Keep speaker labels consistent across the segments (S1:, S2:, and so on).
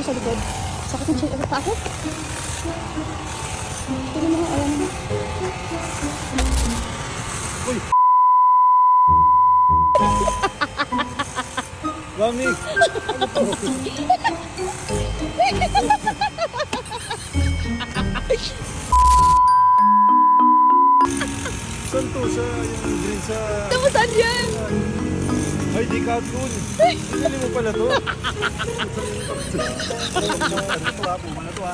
S1: ano sa likod. Sakit ng chin. Pa ako? Tignan mo nga, ayan mo.
S2: Uy! Mami! Ano to? Saan to? Sa yung green sa...
S1: Tama, saan yan?
S2: Ay, di Calhoun. Pinili mo pala to. Ano to ha? Puma na to ha.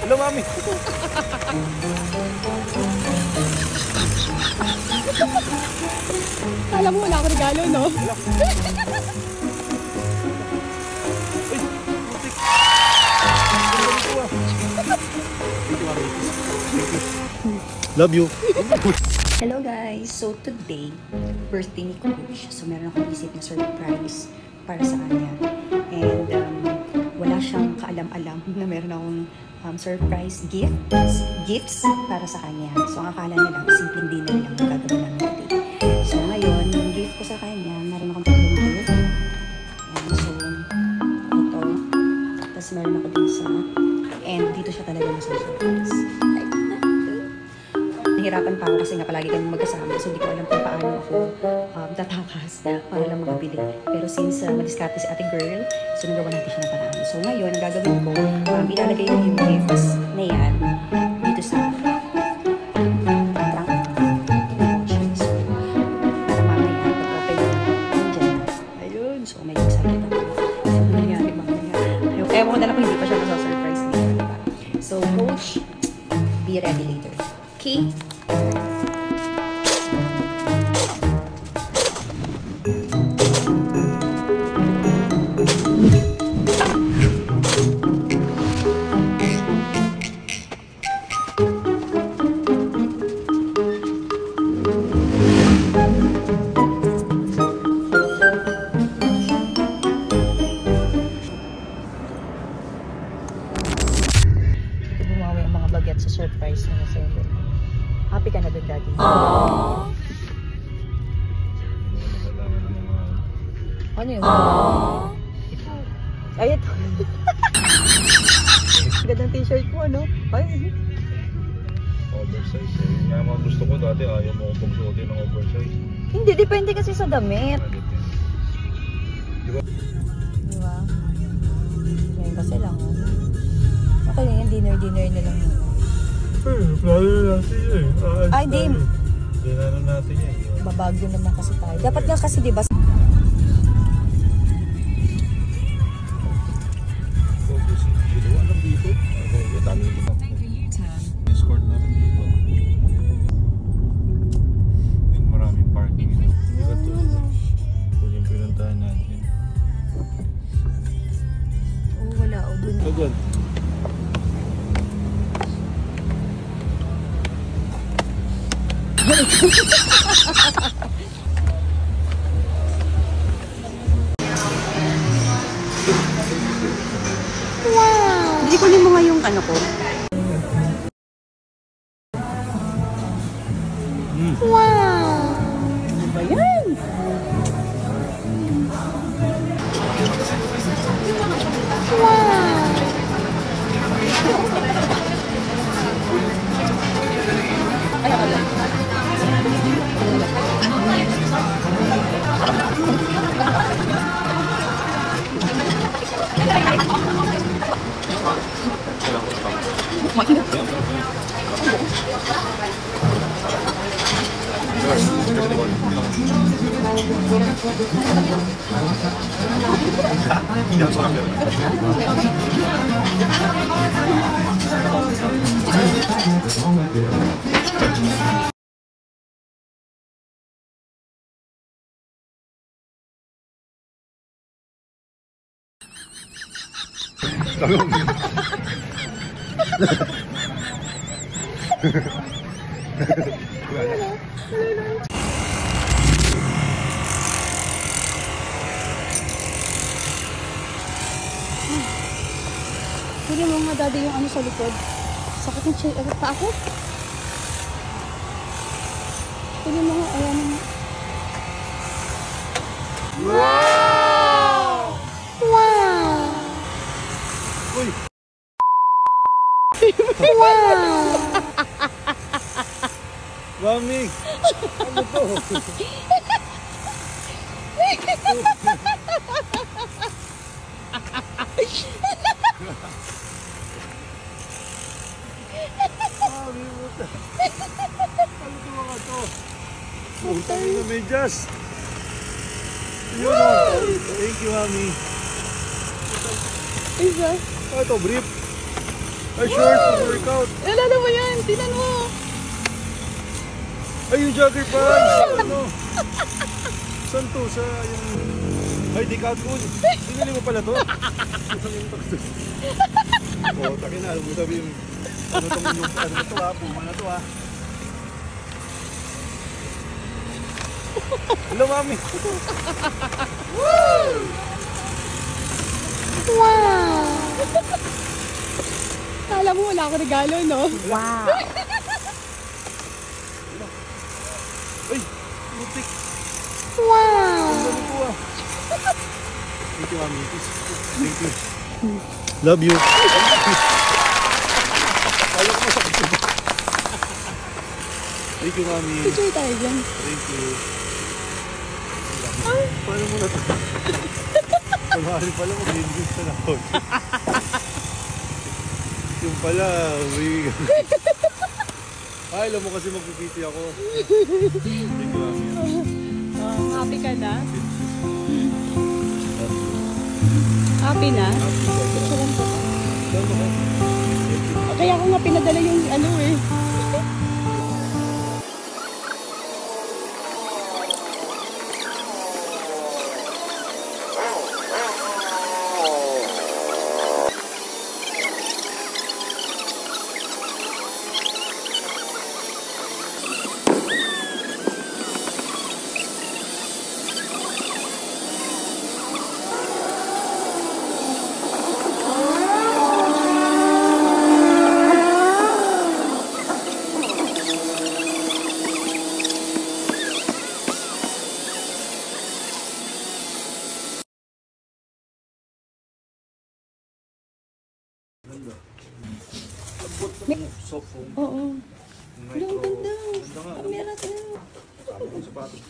S2: Hello, mami.
S1: Alam mo, wala akong regalo, no?
S2: Love you.
S3: Hello guys! So today, birthday ni Coach. So meron akong isip na surprise para sa kanya. And wala siyang kaalam-alam na meron akong surprise gifts para sa kanya. So ang akala niya lang, simpleng dinner lang ang gagawin namin today. So ngayon, yung gift ko sa kanya, meron akong tatlong gift. And so, ito. Tapos meron ako din sa, and dito siya talaga nasa-surprise. Nahirapan pa ako kasi nga palagi kami magkasama, so hindi ko alam kung paano ako tatakas para lang makabili. Pero since madiskarte si ate girl, so nagawa natin siya ng paraan. So ngayon, ang gagawin ko, ilalagay ko yung gifts na yan dito sa trunk. So, para mamaya, pag-open yun dyan. Ayun, so may excited ako. So ano nangyari mamaya? Ewan ko na lang kung hindi pa siya nasa-surprise nila. So Coach, be ready later. Okay? Bumawi ang mga baget sa surprise na sa iyo. Happy ka na dun, Daddy? Aww. Ano yun? Aww. Ay, ito. Gandang t-shirt mo, ano? Ay.
S2: Oversize eh. Nga mga gusto ko dati, ayaw mo kong pagsuotin ng oversize.
S3: Hindi, depende kasi sa damit.
S2: Diba?
S3: Diba? Ngayon kasi lang. Okay lang yan, dinner na lang.
S2: Plano na natin yan.
S3: Ay, di.
S2: Dinano natin yan.
S3: Babagyo naman kasi tayo. Dapat nga kasi, diba?
S2: Escort na rin dito. Maraming parking. Hindi ka to. Kung yung pinuntahan natin.
S3: Oo, wala. O, dun.
S2: Agad.
S3: Wow! Hindi kunin mo nga yung ano ko. Wow! Ano ba yan? Wow! Ay, alam.
S1: Tignan mo nga, Daddy, yung ano sa likod. Sakit ng chin. Pa ako? Tignan mo nga, ayan mo. Wow!
S2: Mami! Ano to? Mami, puta. Ano to mga to? Putang ina, medyas. Yun o. Thank you, Mami.
S1: Isa.
S2: Ah, ito, brief. Ay, short, workout.
S1: Alala mo yan. Tinan mo.
S2: Ay, yung jogger pants. Ano? Saan to? Sa yung... Ay, Decathlon. Sinili mo pala to? Oo, takin na. Alam mo sabi yung... Ano to yung... Ano to ha? Puma na to ha? Hello, Mami.
S1: Wow! Kala mo wala akong regalo, no?
S3: Wow!
S2: Ay, putik.
S1: Wow!
S2: Ang dami ko ah. Thank you, Mami. Thank you. Love you. Kala ko masakit yun. Thank you, Mami.
S1: Picture tayo dyan.
S2: Thank you. Paano mo na ito? Kumari pala mag-invest na ako. Yung pala, may... Ay, alam mo kasi magpipiti ako. Thank you, Mami.
S1: Happy ka na? Happy na? Picturean ko. Kaya ako nga pinadala yung ano eh.
S2: Soft foam.
S1: Oo.
S2: Micro.
S1: Ang ganda.
S2: Ganda nga.
S1: Camera tayo.
S2: Sabi ko sapatos.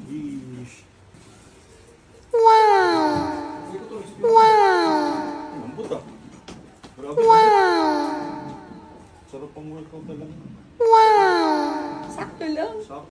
S2: Yeesh. Lambot ah. Grabe. Sarap pang workout talaga.
S1: Sakto lang.
S2: Sakto.